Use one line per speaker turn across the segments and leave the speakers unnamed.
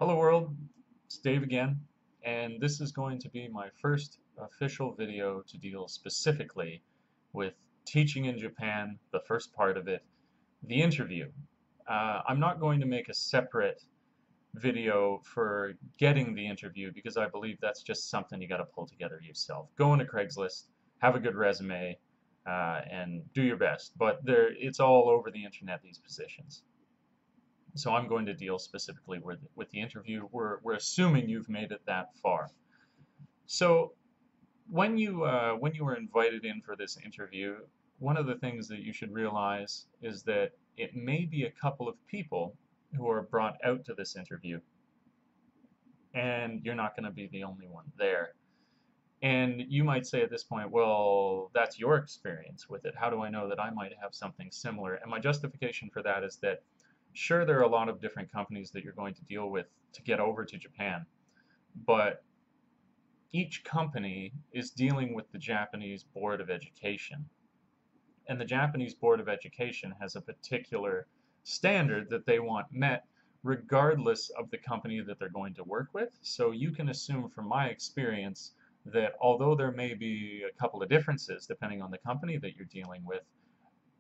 Hello world, it's Dave again, and this is going to be my first official video to deal specifically with teaching in Japan, the first part of it, the interview. I'm not going to make a separate video for getting the interview because I believe that's just something you got to pull together yourself. Go into Craigslist, have a good resume, and do your best. But it's all over the internet, these positions. So I'm going to deal specifically with the interview. We're assuming you've made it that far. So when you were invited in for this interview, one of the things that you should realize is that it may be a couple of people who are brought out to this interview, and you're not going to be the only one there. And you might say at this point, well, that's your experience with it. How do I know that I might have something similar? And my justification for that is that sure, there are a lot of different companies that you're going to deal with to get over to Japan, but each company is dealing with the Japanese Board of Education. And the Japanese Board of Education has a particular standard that they want met regardless of the company that they're going to work with. So you can assume from my experience that although there may be a couple of differences depending on the company that you're dealing with,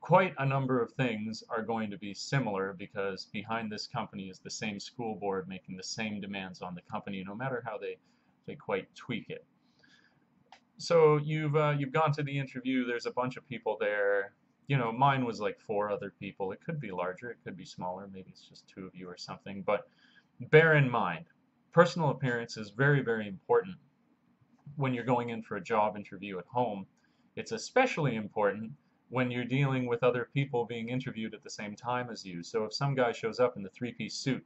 quite a number of things are going to be similar because behind this company is the same school board making the same demands on the company, no matter how they quite tweak it. So you've gone to the interview. There's a bunch of people there. You know, mine was like four other people. It could be larger, it could be smaller. Maybe it's just two of you or something. But bear in mind, personal appearance is very, very important when you're going in for a job interview at home. It's especially important when you're dealing with other people being interviewed at the same time as you. So if some guy shows up in the three-piece suit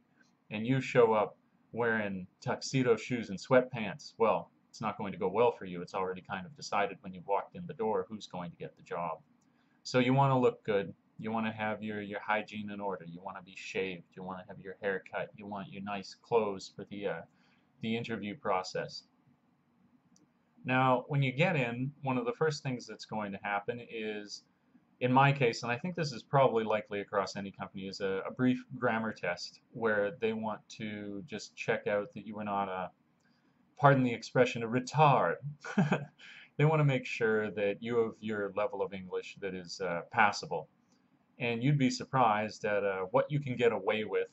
and you show up wearing tuxedo shoes and sweatpants, well, it's not going to go well for you. It's already kind of decided when you walked in the door who's going to get the job. So you want to look good. You want to have your hygiene in order. You want to be shaved. You want to have your hair cut. You want your nice clothes for the interview process. Now, when you get in, one of the first things that's going to happen is, in my case, and I think this is probably likely across any company, is a brief grammar test where they want to just check out that you are not a, pardon the expression, a retard. They want to make sure that you have your level of English that is passable. And you'd be surprised at what you can get away with,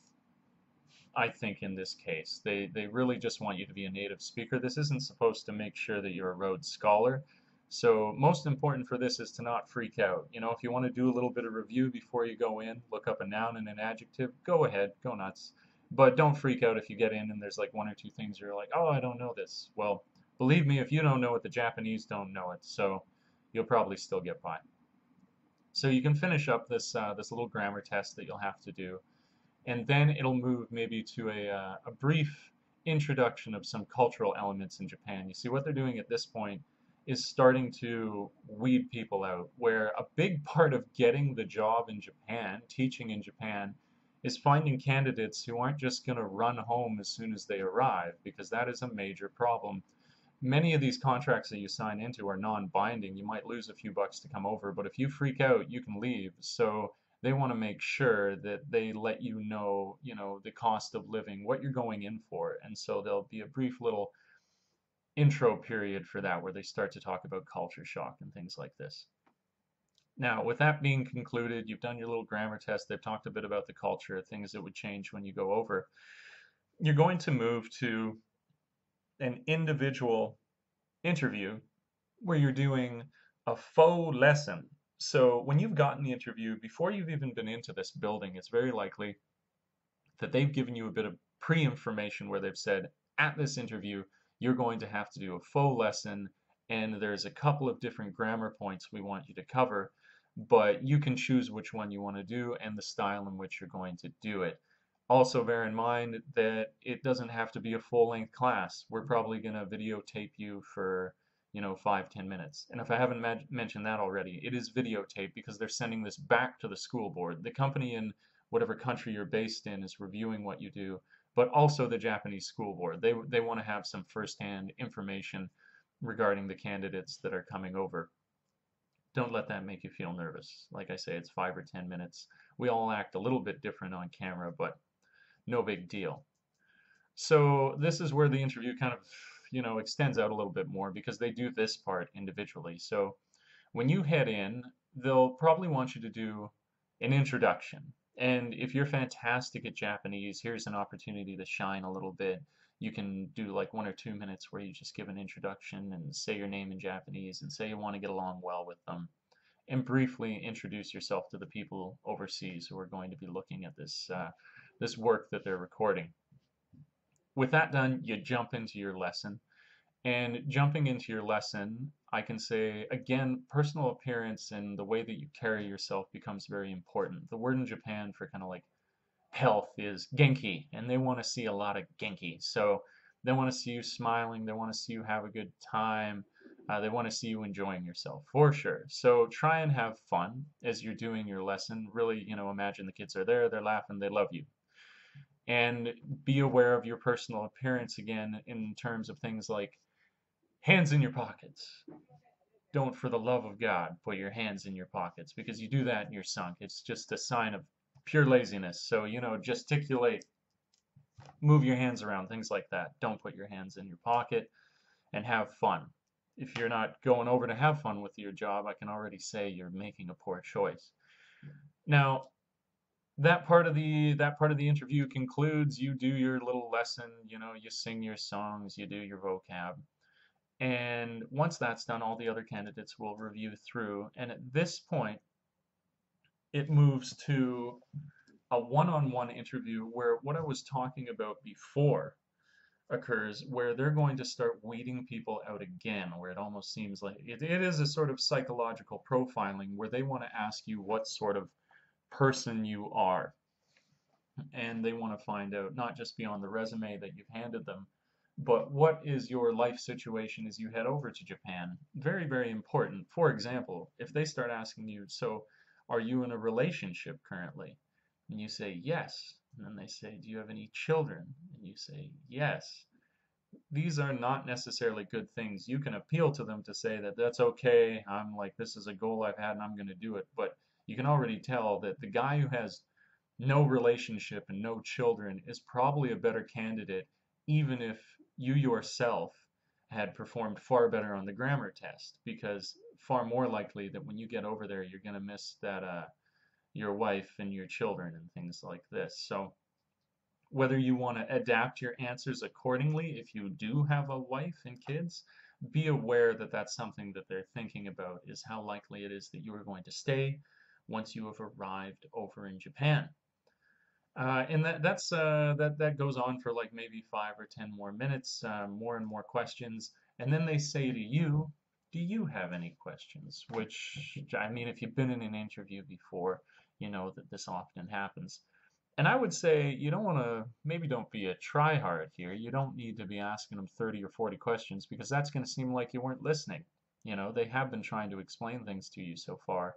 I think, in this case. They really just want you to be a native speaker. This isn't supposed to make sure that you're a Rhodes Scholar. So most important for this is to not freak out. You know, if you want to do a little bit of review before you go in, look up a noun and an adjective, go ahead, go nuts. But don't freak out if you get in and there's like one or two things you're like, oh, I don't know this. Well, believe me, if you don't know it, the Japanese don't know it. So you'll probably still get by. So you can finish up this little grammar test that you'll have to do, and then it'll move maybe to a brief introduction of some cultural elements in Japan. You see, what they're doing at this point is starting to weed people out, where a big part of getting the job in Japan, teaching in Japan, is finding candidates who aren't just going to run home as soon as they arrive, because that is a major problem. Many of these contracts that you sign into are non-binding. You might lose a few bucks to come over, but if you freak out, you can leave. So they want to make sure that they let you know, the cost of living, what you're going in for. And so there'll be a brief little intro period for that where they start to talk about culture shock and things like this. Now, with that being concluded, you've done your little grammar test. They've talked a bit about the culture, things that would change when you go over. You're going to move to an individual interview where you're doing a faux lesson. So when you've gotten the interview, before you've even been into this building, it's very likely that they've given you a bit of pre-information where they've said, at this interview, you're going to have to do a faux lesson, and there's a couple of different grammar points we want you to cover, but you can choose which one you want to do and the style in which you're going to do it. Also bear in mind that it doesn't have to be a full-length class. We're probably going to videotape you for, you know, 5-10 minutes. And if I haven't mentioned that already, it is videotape because they're sending this back to the school board. The company in whatever country you're based in is reviewing what you do, but also the Japanese school board. They want to have some firsthand information regarding the candidates that are coming over. Don't let that make you feel nervous. Like I say, it's 5 or 10 minutes. We all act a little bit different on camera, but no big deal. So this is where the interview kind of, extends out a little bit more because they do this part individually. So when you head in, they'll probably want you to do an introduction. And if you're fantastic at Japanese, here's an opportunity to shine a little bit. You can do like 1 or 2 minutes where you just give an introduction and say your name in Japanese and say you want to get along well with them and briefly introduce yourself to the people overseas who are going to be looking at this work that they're recording. With that done, you jump into your lesson. And jumping into your lesson, I can say again, personal appearance and the way that you carry yourself becomes very important. The word in Japan for kind of like health is genki, and they want to see a lot of genki. So they want to see you smiling, they want to see you have a good time, they want to see you enjoying yourself for sure. So try and have fun as you're doing your lesson. Really, imagine the kids are there, they're laughing, they love you. And be aware of your personal appearance again in terms of things like hands in your pockets. Don't, for the love of God, put your hands in your pockets because you do that and you're sunk. It's just a sign of pure laziness. So, gesticulate, move your hands around, things like that. Don't put your hands in your pocket and have fun. If you're not going over to have fun with your job, I can already say you're making a poor choice. Now, that part of the interview concludes. You do your little lesson, you sing your songs, you do your vocab. And once that's done, all the other candidates will review through. And at this point, it moves to a one-on-one interview where what I was talking about before occurs, where they're going to start weeding people out again, where it almost seems like it is a sort of psychological profiling where they want to ask you what sort of person you are. And they want to find out not just beyond the resume that you've handed them, but what is your life situation as you head over to Japan? Very, very important. For example, if they start asking you, so are you in a relationship currently? And you say yes. And then they say, do you have any children? And you say yes. These are not necessarily good things. You can appeal to them to say that that's okay. I'm like, this is a goal I've had and I'm going to do it. But you can already tell that the guy who has no relationship and no children is probably a better candidate, even if you yourself had performed far better on the grammar test, because far more likely that when you get over there, you're going to miss that your wife and your children and things like this. So whether you want to adapt your answers accordingly, if you do have a wife and kids, be aware that that's something that they're thinking about, is how likely it is that you are going to stay once you have arrived over in Japan. And that goes on for like maybe 5 or 10 more minutes, more and more questions, and then they say to you, "Do you have any questions?" Which, I mean, if you've been in an interview before, you know that this often happens. And I would say you don't want to, maybe don't be a try-hard here. You don't need to be asking them 30 or 40 questions because that's going to seem like you weren't listening. They have been trying to explain things to you so far,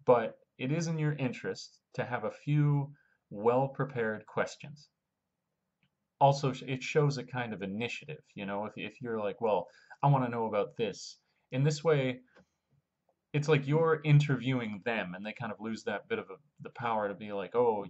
but it is in your interest to have a few well-prepared questions. Also, it shows a kind of initiative, if you're like, well, I want to know about this. In this way, it's like you're interviewing them and they kind of lose that bit of the power to be like, oh,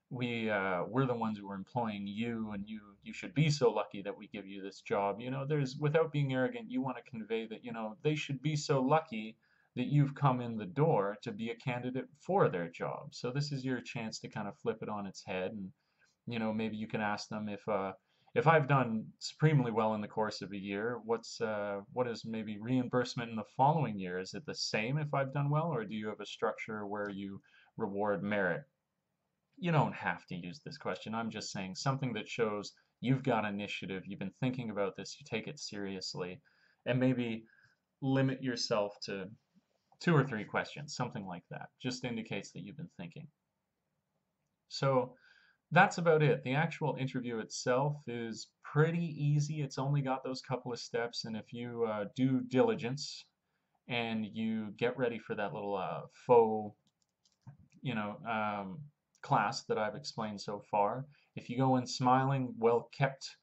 we're the ones who are employing you and you should be so lucky that we give you this job. There's, without being arrogant, you want to convey that, they should be so lucky that you've come in the door to be a candidate for their job. So this is your chance to kind of flip it on its head. And maybe you can ask them, if I've done supremely well in the course of a year, what is maybe reimbursement in the following year? Is it the same if I've done well, or do you have a structure where you reward merit? You don't have to use this question. I'm just saying something that shows you've got initiative, you've been thinking about this, you take it seriously, and maybe limit yourself to 2 or 3 questions, something like that. Just indicates that you've been thinking. So that's about it. The actual interview itself is pretty easy. It's only got those couple of steps, and if you do diligence and you get ready for that little faux, you know, um, class that I've explained so far, if you go in smiling, well kept,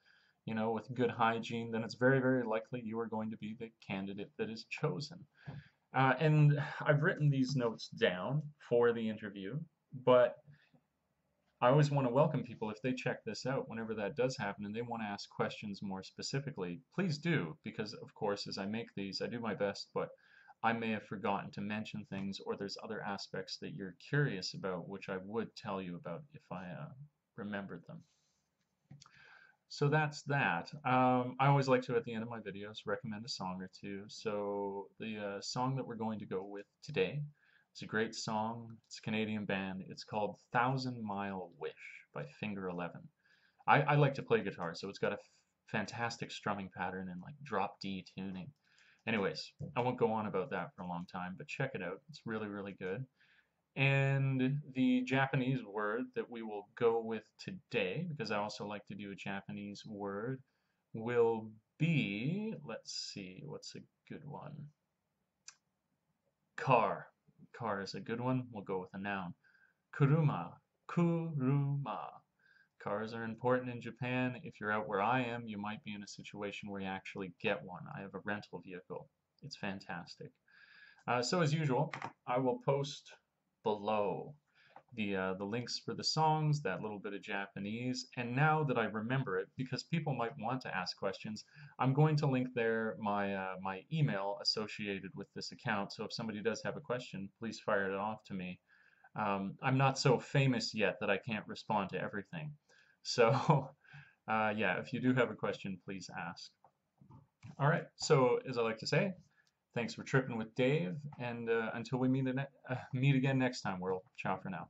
with good hygiene, then it's very, very likely you are going to be the candidate that is chosen. And I've written these notes down for the interview, but I always want to welcome people if they check this out whenever that does happen and they want to ask questions more specifically. Please do, because of course, as I make these, I do my best, but I may have forgotten to mention things, or there's other aspects that you're curious about, which I would tell you about if I remembered them. So that's that. I always like to, at the end of my videos, recommend a song or two. So the song that we're going to go with today is a great song. It's a Canadian band. It's called Thousand Mile Wish by Finger 11. I like to play guitar, so it's got a fantastic strumming pattern and like drop D tuning. Anyways, I won't go on about that for a long time, but check it out. It's really, really good. And the Japanese word that we will go with today, because I also like to do a Japanese word, will be, let's see, what's a good one? Car. Car is a good one. We'll go with a noun. Kuruma. Kuruma. Cars are important in Japan. If you're out where I am, you might be in a situation where you actually get one. I have a rental vehicle. It's fantastic. So as usual, I will post below the links for the songs, that little bit of Japanese, and now that I remember it, because people might want to ask questions, I'm going to link there my email associated with this account. So if somebody does have a question, please fire it off to me. I'm not so famous yet that I can't respond to everything. So yeah, if you do have a question, please ask. All right, so as I like to say, thanks for tripping with Dave, and until we meet again next time, world. Ciao for now.